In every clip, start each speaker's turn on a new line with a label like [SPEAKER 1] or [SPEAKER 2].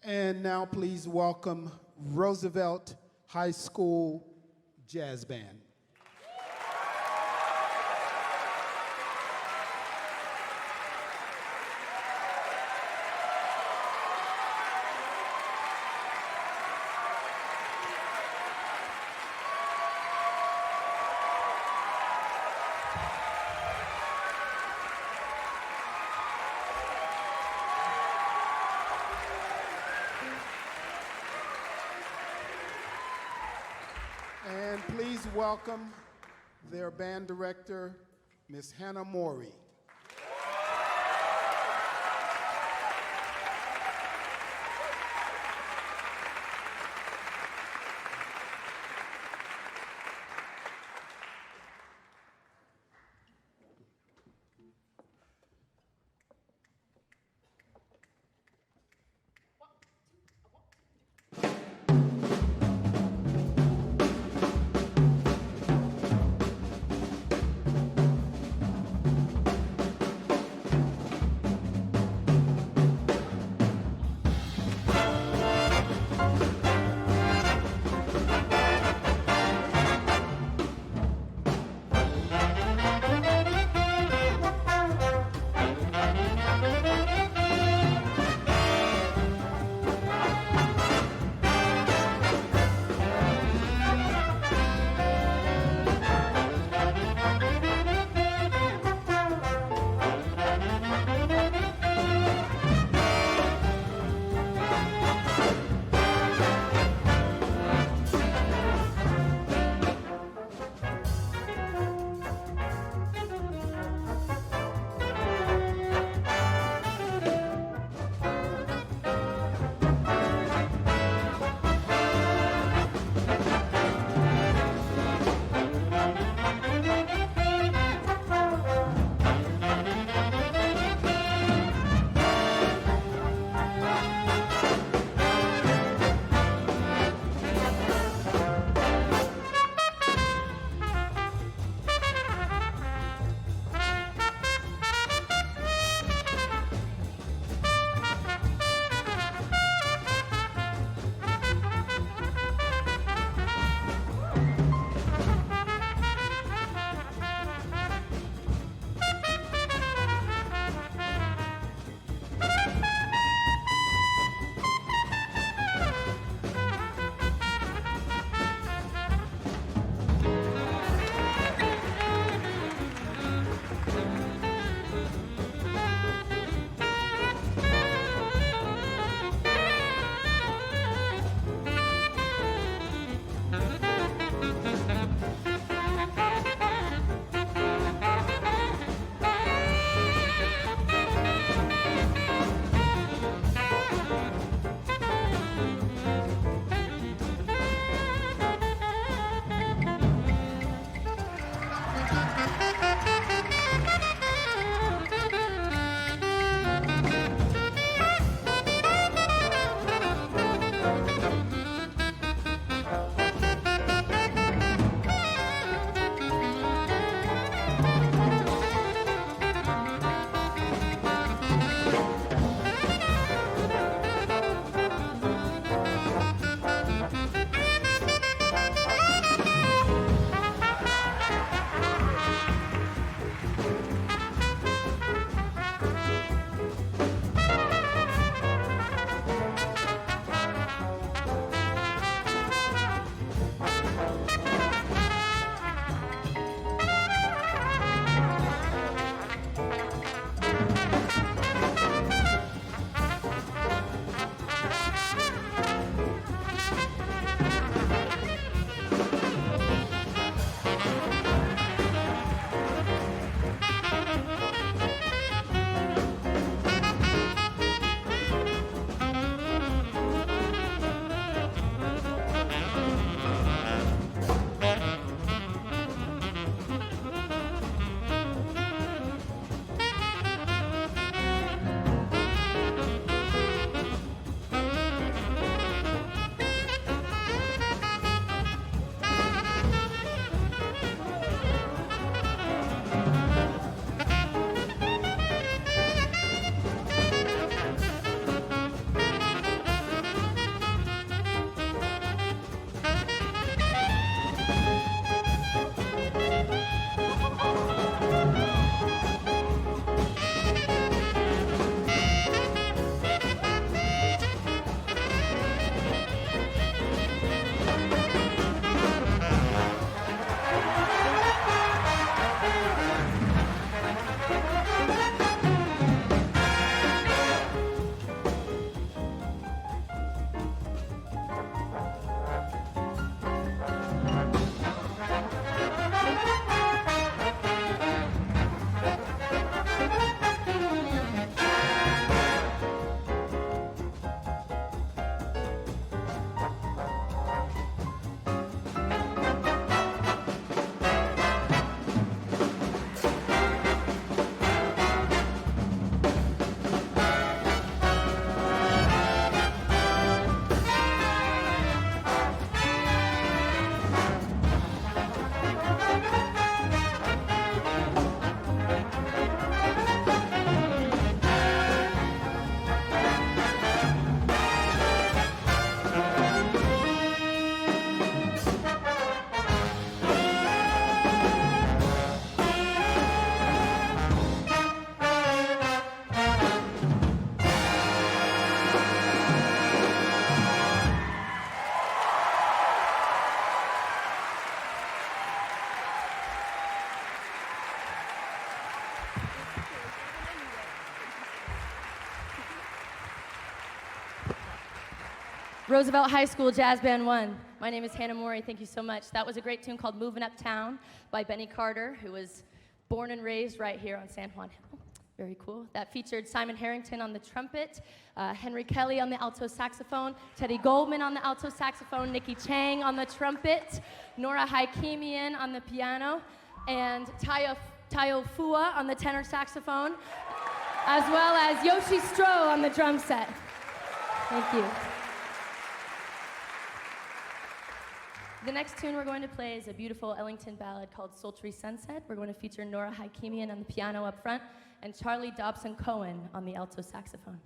[SPEAKER 1] And now please welcome Roosevelt High School Jazz Band. And please welcome their band director, Miss Hannah Morey.
[SPEAKER 2] Roosevelt High School Jazz Band 1. My name is Hannah Morey. Thank you so much. That was a great tune called Movin' Uptown by Benny Carter, who was born and raised right here on San Juan Hill. Very cool. That featured Simon Harrington on the trumpet, Henry Kelly on the alto saxophone, Teddy Goldman on the alto saxophone, Nikki Chang on the trumpet, Nora Haikimian on the piano, and Tayo Fua on the tenor saxophone, as well as Yoshi Stroh on the drum set. Thank you. The next tune we're going to play is a beautiful Ellington ballad called Sultry Sunset. We're going to feature Nora Haikimian on the piano up front and Charlie Dobson Cohen on the alto saxophone.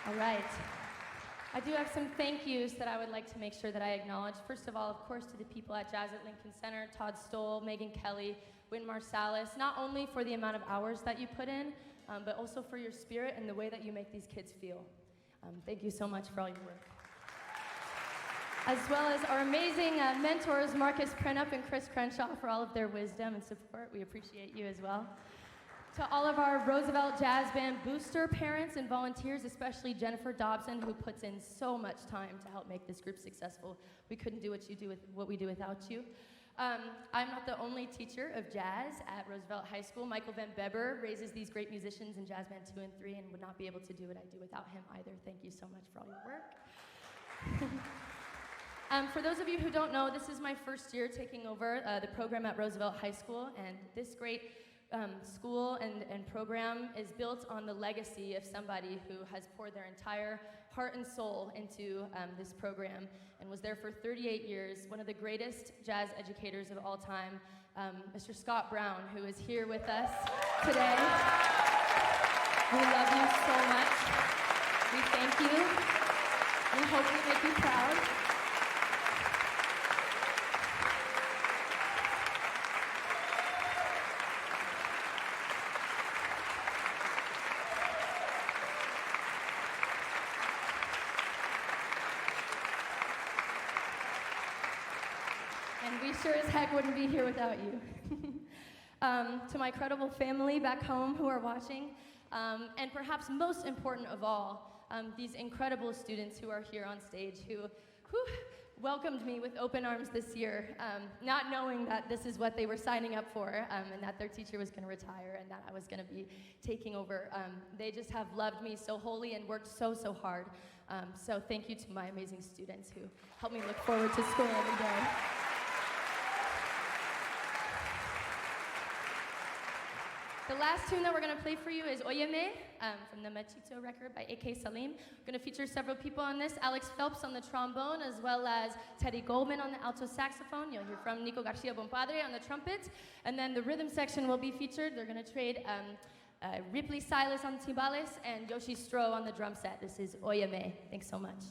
[SPEAKER 2] All right. I do have some thank yous that I would like to make sure that I acknowledge. First of all, of course, to the people at Jazz at Lincoln Center, Todd Stoll, Megan Kelly, Wynn Marsalis, not only for the amount of hours that you put in, but also for your spirit and the way that you make these kids feel. Thank you so much for all your work. As well as our amazing mentors, Marcus Prenup and Chris Crenshaw, for all of their wisdom and support. We appreciate you as well. To all of our Roosevelt Jazz Band booster parents and volunteers, especially Jennifer Dobson, who puts in so much time to help make this group successful. We couldn't do what we do without you. I'm not the only teacher of jazz at Roosevelt High School. Michael Van Beber raises these great musicians in Jazz Band 2 and 3 and would not be able to do what I do without him either. Thank you so much for all your work. For those of you who don't know, this is my first year taking over the program at Roosevelt High School, and this great school and program is built on the legacy of somebody who has poured their entire heart and soul into this program and was there for 38 years, one of the greatest jazz educators of all time, Mr. Scott Brown, who is here with us today. We love you so much. We thank you. We hope we make you proud. And we sure as heck wouldn't be here without you. To my incredible family back home who are watching, and perhaps most important of all, these incredible students who are here on stage who welcomed me with open arms this year, not knowing that this is what they were signing up for, and that their teacher was going to retire and that I was going to be taking over. They just have loved me so wholly and worked so hard. So thank you to my amazing students who help me look forward to school every day. The last tune that we're going to play for you is Óyeme, from the Machito record by A.K. Salim. We're going to feature several people on this, Alex Phelps on the trombone, as well as Teddy Goldman on the alto saxophone. You'll hear from Nico Garcia Bompadre on the trumpet. And then the rhythm section will be featured. They're going to trade Ripley Silas on timbales and Yoshi Stroh on the drum set. This is Óyeme. Thanks so much.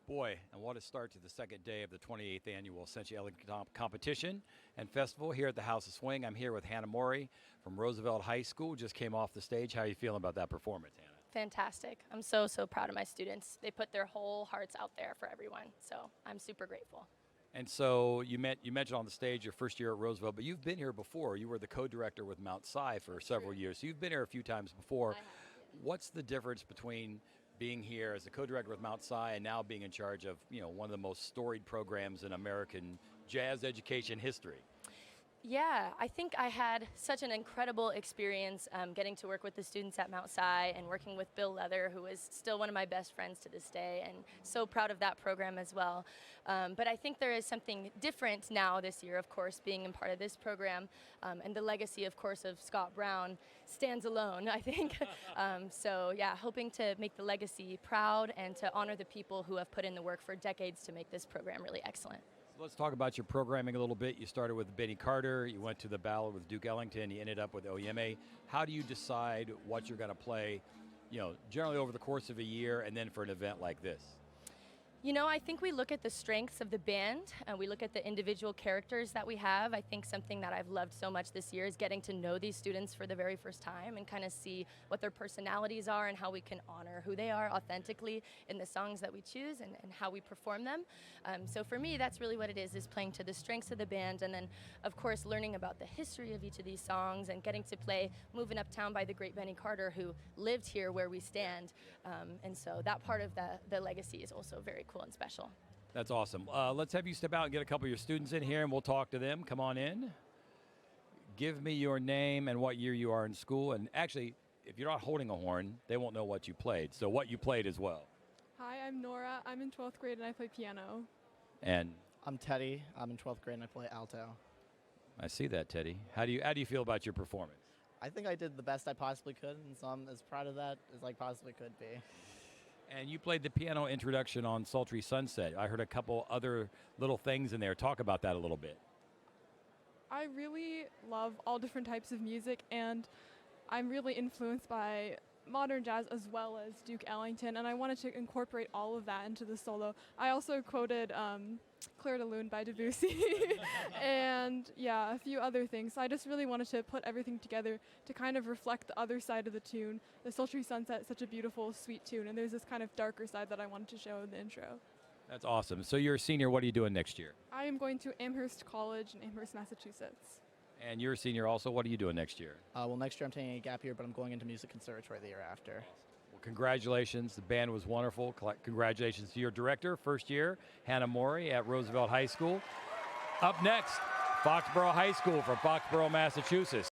[SPEAKER 3] Boy, and what a start to the second day of the 28th annual Century Ellington competition and festival here at the House of Swing. I'm here with Hannah Mori from Roosevelt High School. Just came off the stage. How are you feeling about that performance, Hannah?
[SPEAKER 2] Fantastic. I'm so proud of my students. They put their whole hearts out there for everyone, so I'm super grateful.
[SPEAKER 3] And so you mentioned on the stage your first year at Roosevelt, but you've been here before. You were the co-director with Mount Si for several years, so you've been here a few times before.
[SPEAKER 2] I have.
[SPEAKER 3] What's the difference between being here as a co-director with Mount Si and now being in charge of, one of the most storied programs in American jazz education history?
[SPEAKER 2] Yeah, I think I had such an incredible experience getting to work with the students at Mount Si and working with Bill Leather, who is still one of my best friends to this day, and so proud of that program as well. But I think there is something different now this year, of course, being a part of this program, and the legacy, of course, of Scott Brown stands alone, I think. So yeah, hoping to make the legacy proud and to honor the people who have put in the work for decades to make this program really excellent.
[SPEAKER 3] Let's talk about your programming a little bit. You started with Benny Carter, you went to the ballad with Duke Ellington, you ended up with Oyeme. How do you decide what you're going to play, generally over the course of a year and then for an event like this?
[SPEAKER 2] I think we look at the strengths of the band, and we look at the individual characters that we have. I think something that I've loved so much this year is getting to know these students for the very first time and kind of see what their personalities are and how we can honor who they are authentically in the songs that we choose and how we perform them. So for me, that's really what it is playing to the strengths of the band, and then, of course, learning about the history of each of these songs and getting to play Moving Uptown by the great Benny Carter, who lived here where we stand. And so that part of the legacy is also very cool and special.
[SPEAKER 3] That's awesome. Let's have you step out and get a couple of your students in here and we'll talk to them. Come on in. Give me your name and what year you are in school. And actually, if you're not holding a horn, they won't know what you played. So what you played as well.
[SPEAKER 4] Hi, I'm Nora. I'm in 12th grade and I play piano.
[SPEAKER 3] And
[SPEAKER 5] I'm Teddy. I'm in 12th grade and I play alto.
[SPEAKER 3] I see that, Teddy. How do you feel about your performance?
[SPEAKER 5] I think I did the best I possibly could, and so I'm as proud of that as I possibly could be.
[SPEAKER 3] And you played the piano introduction on Sultry Sunset. I heard a couple other little things in there. Talk about that a little bit.
[SPEAKER 4] I really love all different types of music, and I'm really influenced by modern jazz as well as Duke Ellington, and I wanted to incorporate all of that into the solo. I also quoted Clair de Lune by Debussy and yeah, a few other things. So I just really wanted to put everything together to kind of reflect the other side of the tune. The Sultry Sunset is such a beautiful, sweet tune, and there's this kind of darker side that I wanted to show in the intro.
[SPEAKER 3] That's awesome. So you're a senior. What are you doing next year?
[SPEAKER 4] I am going to Amherst College in Amherst, Massachusetts.
[SPEAKER 3] And you're a senior also. What are you doing next year?
[SPEAKER 5] Well, next year I'm taking a gap year, but I'm going into music conservatory the year after.
[SPEAKER 3] Well, congratulations. The band was wonderful. Congratulations to your director, first year, Hannah Mori at Roosevelt High School. Up next, Foxborough High School from Foxborough, Massachusetts.